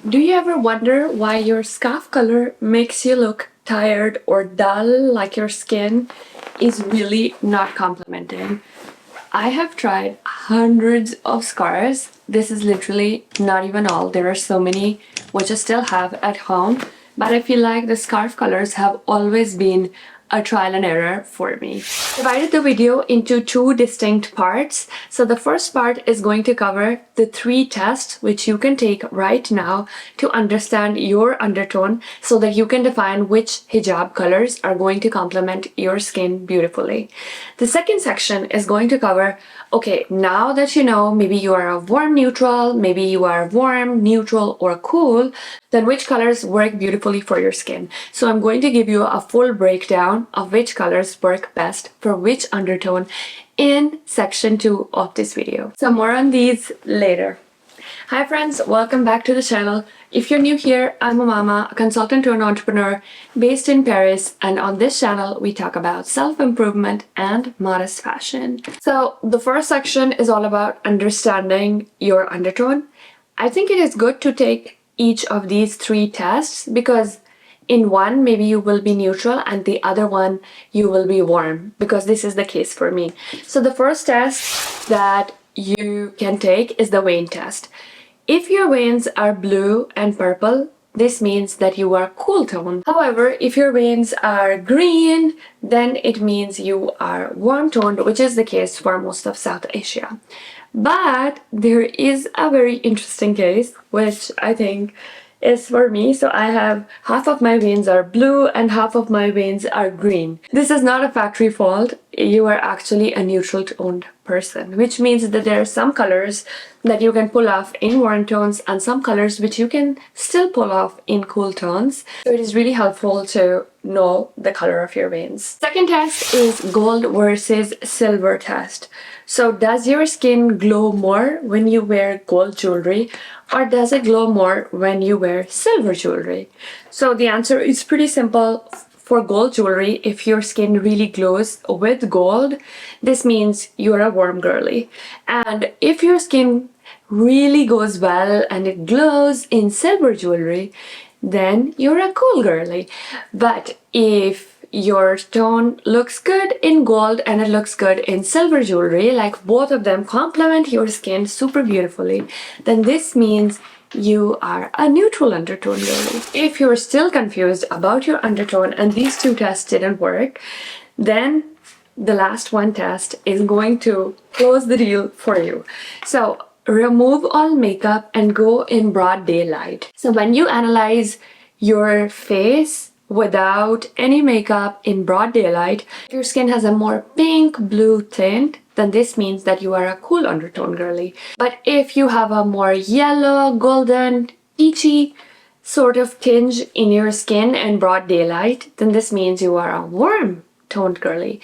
Do you ever wonder why your scarf color makes you look tired or dull, like your skin is really not complementing? I have tried hundreds of scarves. This is literally not even all. There are so many which I still have at home, but I feel like the scarf colors have always been a trial and error for me. I divided the video into two distinct parts. So the first part is going to cover the 3 tests which you can take right now to understand your undertone so that you can define which hijab colors are going to complement your skin beautifully. The second section is going to cover, okay, now that you know maybe you are a warm neutral, maybe you are warm, neutral, or cool, then which colors work beautifully for your skin. So I'm going to give you a full breakdown of which colors work best for which undertone in section 2 of this video. So more on these later. Hi friends, welcome back to the channel. If you're new here, I'm Umama, a consultant to an entrepreneur based in Paris, and on this channel we talk about self-improvement and modest fashion. So the first section is all about understanding your undertone. I think it is good to take each of these 3 tests because in one maybe you will be neutral and the other one you will be warm, because this is the case for me. So the first test that you can take is the vein test. If your veins are blue and purple, this means that you are cool toned. However, if your veins are green, then it means you are warm toned, which is the case for most of South Asia. But there is a very interesting case, which I think is for me. So I have half of my veins are blue and half of my veins are green. This is not a factory fault. You are actually a neutral toned person, which means that there are some colors that you can pull off in warm tones and some colors which you can still pull off in cool tones. So it is really helpful to know the color of your veins. Second test is gold versus silver test. So does your skin glow more when you wear gold jewelry, or does it glow more when you wear silver jewelry? So the answer is pretty simple. For gold jewelry, if your skin really glows with gold, this means you're a warm girly. And if your skin really goes well and it glows in silver jewelry, then you're a cool girly. But if your tone looks good in gold and it looks good in silver jewelry, like both of them complement your skin super beautifully, then this means you are a neutral undertone girly. If you're still confused about your undertone and these 2 tests didn't work, then the last one test is going to close the deal for you. So remove all makeup and go in broad daylight. So when you analyze your face without any makeup in broad daylight, if your skin has a more pink blue tint, then this means that you are a cool undertone girly. But if you have a more yellow, golden, peachy sort of tinge in your skin in broad daylight, then this means you are a warm toned girly.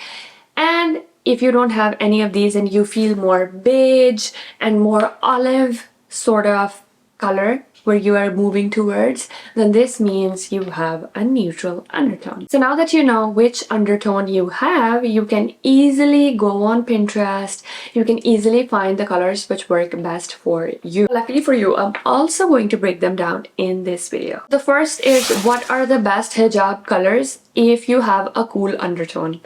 And if you don't have any of these and you feel more beige and more olive sort of color where you are moving towards, then this means you have a neutral undertone. So now that you know which undertone you have, you can easily go on Pinterest. You can easily find the colors which work best for you. Luckily for you, I'm also going to break them down in this video. The first is, what are the best hijab colors if you have a cool undertone?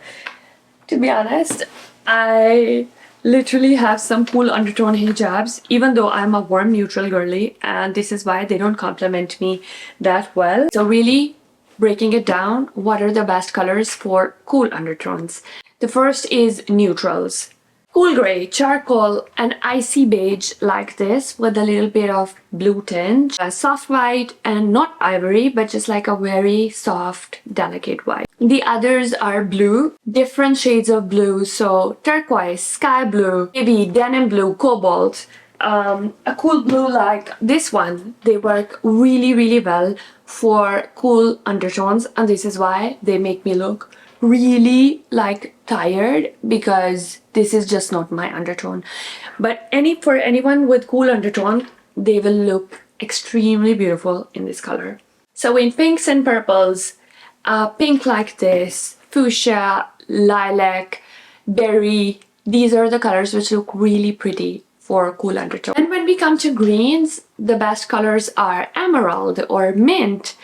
To be honest, I literally have some cool undertone hijabs, even though I'm a warm neutral girly, and this is why they don't complement me that well. So really breaking it down, what are the best colors for cool undertones? The first is neutrals. Cool gray, charcoal, and icy beige like this with a little bit of blue tinge. A soft white and not ivory, but just like a very soft, delicate white. The others are blue, different shades of blue, so turquoise, sky blue, navy, denim blue, cobalt, a cool blue like this one. They work really well for cool undertones, and this is why they make me look really like tired, because this is just not my undertone. But for anyone with cool undertone, they will look extremely beautiful in this color. So in pinks and purples, pink like this, fuchsia, lilac, berry, these are the colors which look really pretty for cool undertone. And when we come to greens, the best colors are emerald or mint.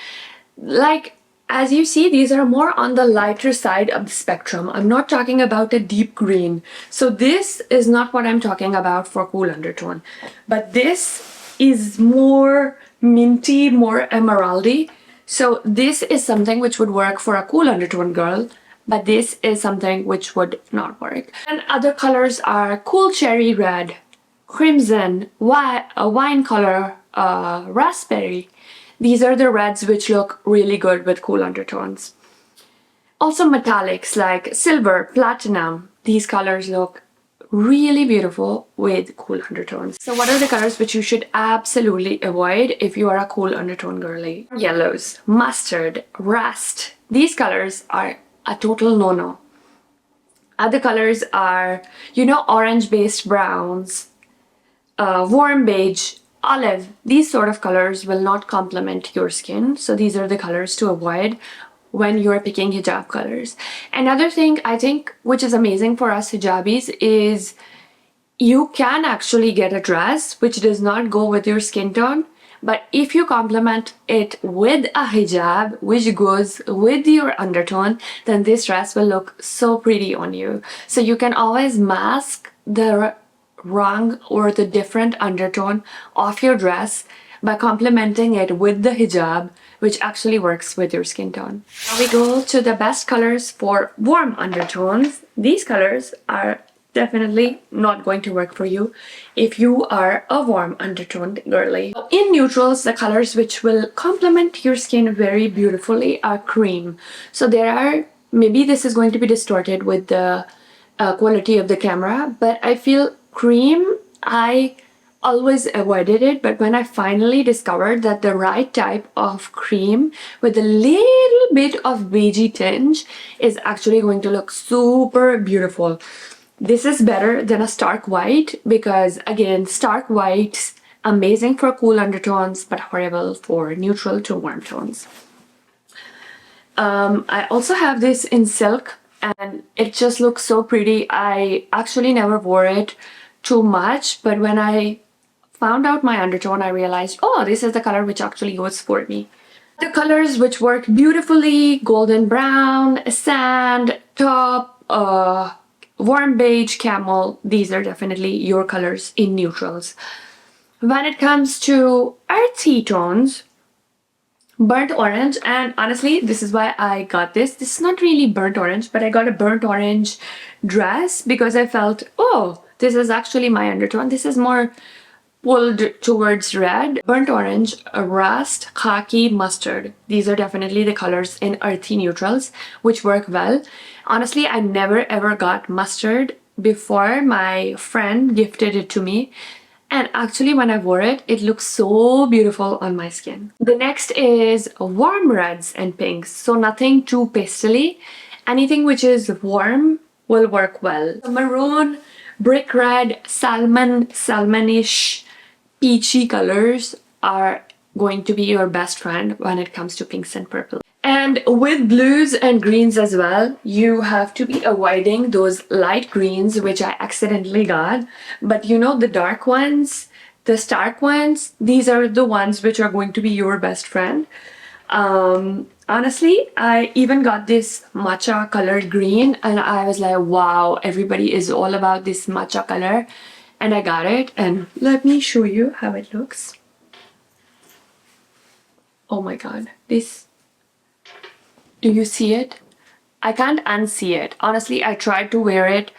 Like, as you see, these are more on the lighter side of the spectrum. I'm not talking about a deep green. So this is not what I'm talking about for cool undertone. But this is more minty, more emeraldy. So this is something which would work for a cool undertone girl, but this is something which would not work. And other colors are cool cherry red, crimson, wine color, raspberry. These are the reds which look really good with cool undertones. Also metallics like silver, platinum. These colors look really beautiful with cool undertones. So what are the colors which you should absolutely avoid if you are a cool undertone girly? Yellows, mustard, rust. These colors are a total no-no. Other colors are, orange-based browns, warm beige, olive. These sort of colors will not complement your skin. So these are the colors to avoid when you're picking hijab colors. Another thing I think which is amazing for us hijabis is you can actually get a dress which does not go with your skin tone, but if you complement it with a hijab which goes with your undertone, then this dress will look so pretty on you. So you can always mask the wrong or the different undertone of your dress by complementing it with the hijab, which actually works with your skin tone. Now we go to the best colors for warm undertones. These colors are definitely not going to work for you if you are a warm undertone girly. In neutrals, the colors which will complement your skin very beautifully are cream. So maybe this is going to be distorted with the quality of the camera, but I feel cream, I always avoided it, but when I finally discovered that the right type of cream with a little bit of beigey tinge is actually going to look super beautiful. This is better than a stark white because, again, stark whites, amazing for cool undertones, but horrible for neutral to warm tones. I also have this in silk and it just looks so pretty. I actually never wore it too much, but when I found out my undertone, I realized, oh, this is the color which actually goes for me. The colors which work beautifully: golden brown, sand, taupe, warm beige, camel. These are definitely your colors in neutrals. When it comes to earthy tones, burnt orange, and honestly, this is why I got this. This is not really burnt orange, but I got a burnt orange dress because I felt, oh, this is actually my undertone. This is more pulled towards red. Burnt orange, rust, khaki, mustard. These are definitely the colors in earthy neutrals which work well. Honestly, I never ever got mustard before. My friend gifted it to me, and actually when I wore it, it looks so beautiful on my skin. The next is warm reds and pinks. So nothing too pastely. Anything which is warm will work well. Maroon, brick red, salmon, salmonish, peachy colors are going to be your best friend when it comes to pinks and purple. And with blues and greens as well, you have to be avoiding those light greens which I accidentally got. But the dark ones, the stark ones, these are the ones which are going to be your best friend. Honestly, I even got this matcha colored green and I was like, wow, everybody is all about this matcha color. And I got it, and let me show you how it looks. Oh my god, do you see it? I can't unsee it. Honestly, I tried to wear it.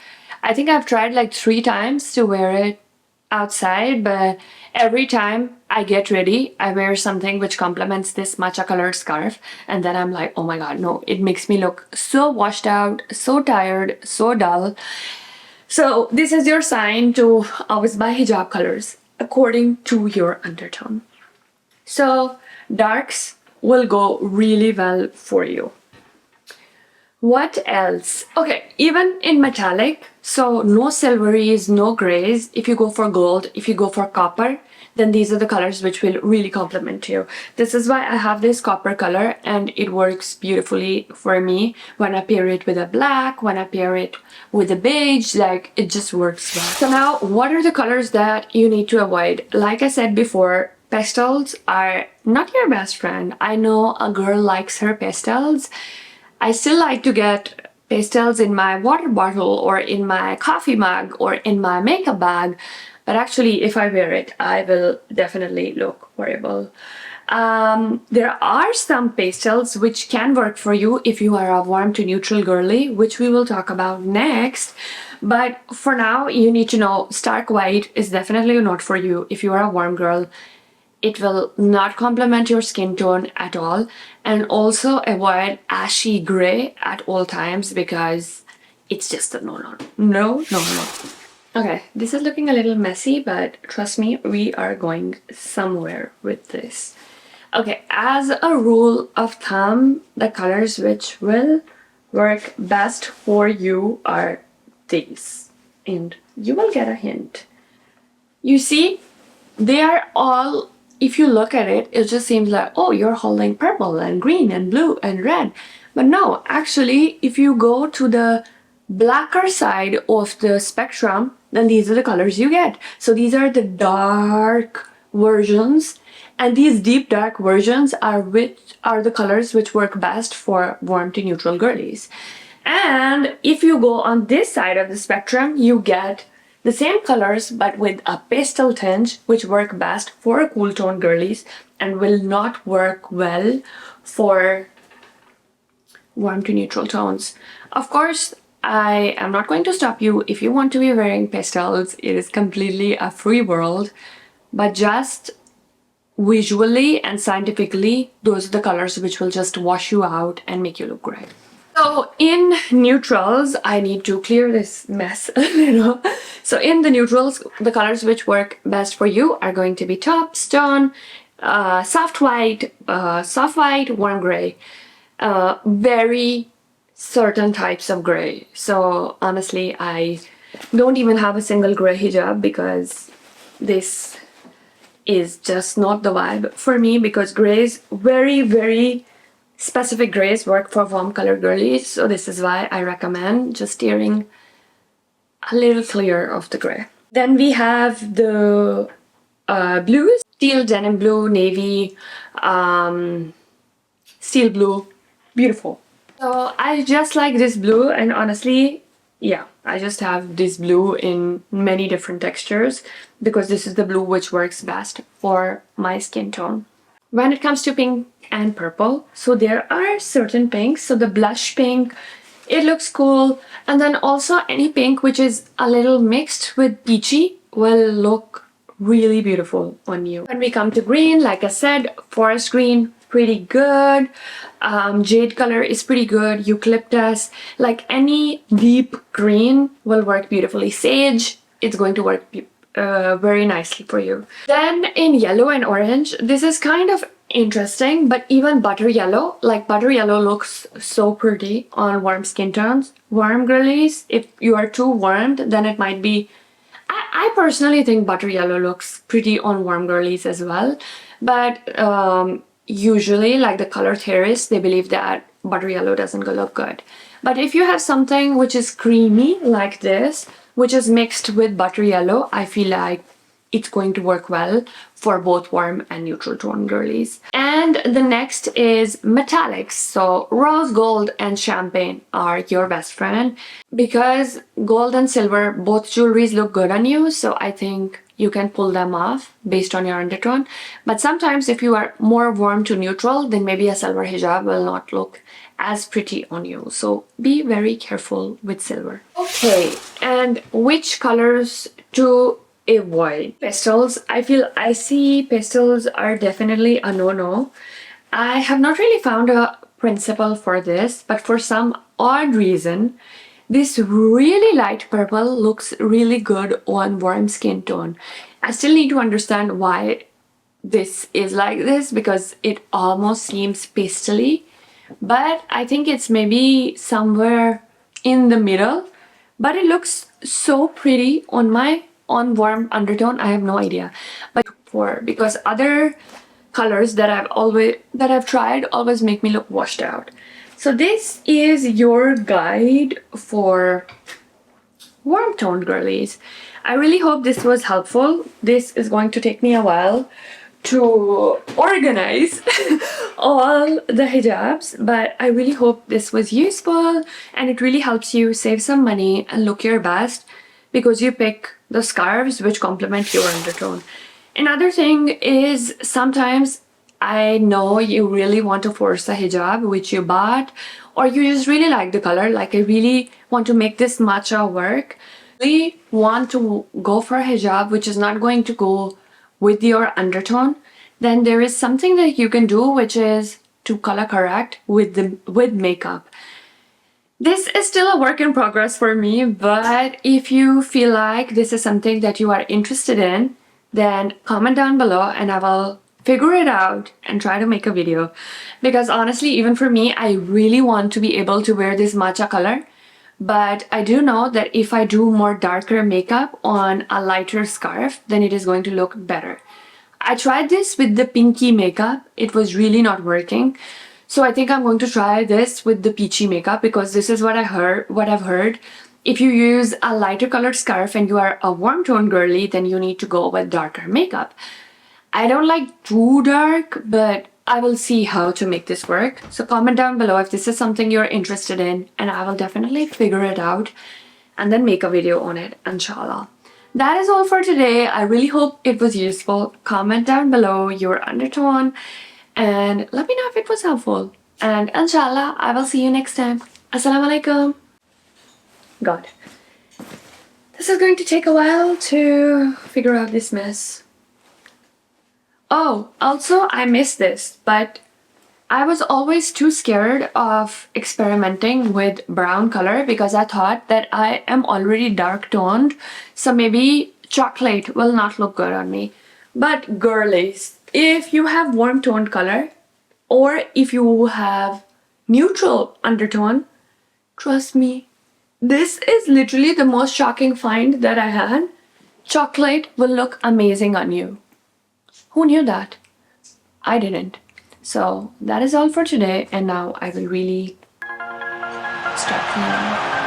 I think I've tried like 3 times to wear it outside, but every time I get ready, I wear something which complements this matcha colored scarf, and then I'm like, oh my god, no, it makes me look so washed out, so tired, so dull. So this is your sign to always buy hijab colors according to your undertone. So darks will go really well for you. What else? Okay, even in metallic, so no silveries, no grays. If you go for gold, if you go for copper, then these are the colors which will really complement you. This is why I have this copper color, and it works beautifully for me when I pair it with a black, when I pair it with a beige, like it just works well. So now, what are the colors that you need to avoid? Like I said before, pastels are not your best friend. I know a girl likes her pastels. I still like to get pastels in my water bottle or in my coffee mug or in my makeup bag, but actually if I wear it, I will definitely look horrible. There are some pastels which can work for you if you are a warm to neutral girly, which we will talk about next. But for now, you need to know stark white is definitely not for you if you are a warm girl. It will not complement your skin tone at all. And also avoid ashy gray at all times because it's just a no. Okay, this is looking a little messy, but trust me, we are going somewhere with this. Okay, as a rule of thumb, the colors which will work best for you are these. And you will get a hint. You see, they are all, if you look at it, it just seems like, oh, you're holding purple and green and blue and red. But no, actually, if you go to the blacker side of the spectrum, then these are the colors you get. So these are the dark versions, and these deep dark versions are the colors which work best for warm to neutral girlies. And if you go on this side of the spectrum, you get the same colors but with a pastel tinge, which work best for cool tone girlies and will not work well for warm to neutral tones. Of course, I am not going to stop you if you want to be wearing pastels. It is completely a free world, but just visually and scientifically, those are the colors which will just wash you out and make you look great. So in neutrals, I need to clear this mess a little. So in the neutrals, the colors which work best for you are going to be taupe, stone, soft white, warm gray, very certain types of gray. So honestly, I don't even have a single gray hijab because this is just not the vibe for me, because grays, very specific grays work for warm colored girlies. So this is why I recommend just steering a little clear of the gray. Then we have the blues, teal, denim blue, navy, steel blue, beautiful. So I just like this blue, and honestly, yeah, I just have this blue in many different textures because this is the blue which works best for my skin tone. When it comes to pink and purple, so there are certain pinks. So the blush pink, it looks cool. And then also any pink which is a little mixed with peachy will look really beautiful on you. When we come to green, like I said, forest green, pretty good. Jade color is pretty good. Eucalyptus, like any deep green will work beautifully. Sage, it's going to work very nicely for you. Then in yellow and orange, this is kind of interesting, but even butter yellow, like butter yellow looks so pretty on warm skin tones. Warm girlies, if you are too warmed, then it might be, I personally think butter yellow looks pretty on warm girlies as well, but usually, like the color theorists, they believe that butter yellow doesn't look good. But if you have something which is creamy like this, which is mixed with butter yellow, I feel like it's going to work well for both warm and neutral tone girlies. And the next is metallics. So rose gold and champagne are your best friend because gold and silver, both jewelries look good on you. So I think you can pull them off based on your undertone. But sometimes if you are more warm to neutral, then maybe a silver hijab will not look as pretty on you. So be very careful with silver. Okay, and which colors to avoid? Pastels. I see pastels are definitely a no-no. I have not really found a principle for this, but for some odd reason, this really light purple looks really good on warm skin tone. I still need to understand why this is like this because it almost seems pastely, but I think it's maybe somewhere in the middle. But it looks so pretty on my on warm undertone, I have no idea. But because other colors that I've tried always make me look washed out. So this is your guide for warm toned girlies. I really hope this was helpful. This is going to take me a while to organize all the hijabs, but I really hope this was useful and it really helps you save some money and look your best because you pick the scarves which complement your undertone. Another thing is sometimes I know you really want to force a hijab which you bought, or you just really like the color, like I really want to make this matcha work. Really want to go for a hijab which is not going to go with your undertone, then there is something that you can do, which is to color correct with makeup. This is still a work in progress for me, but if you feel like this is something that you are interested in, then comment down below and I will figure it out and try to make a video. Because honestly, even for me, I really want to be able to wear this matcha color. But I do know that if I do more darker makeup on a lighter scarf, then it is going to look better. I tried this with the pinky makeup. It was really not working. So I think I'm going to try this with the peachy makeup because this is what I've heard. If you use a lighter colored scarf and you are a warm tone girly, then you need to go with darker makeup. I don't like too dark, but I will see how to make this work. So comment down below if this is something you're interested in and I will definitely figure it out and then make a video on it, inshallah. That is all for today. I really hope it was useful. Comment down below your undertone and let me know if it was helpful. And inshallah, I will see you next time. Assalamu alaikum. God. This is going to take a while to figure out this mess. Oh, also I missed this, but I was always too scared of experimenting with brown color because I thought that I am already dark toned, so maybe chocolate will not look good on me. But girlies, if you have warm toned color or if you have neutral undertone, trust me, this is literally the most shocking find that I had. Chocolate will look amazing on you. Who knew that? I didn't. So that is all for today, and now I will really start cleaning.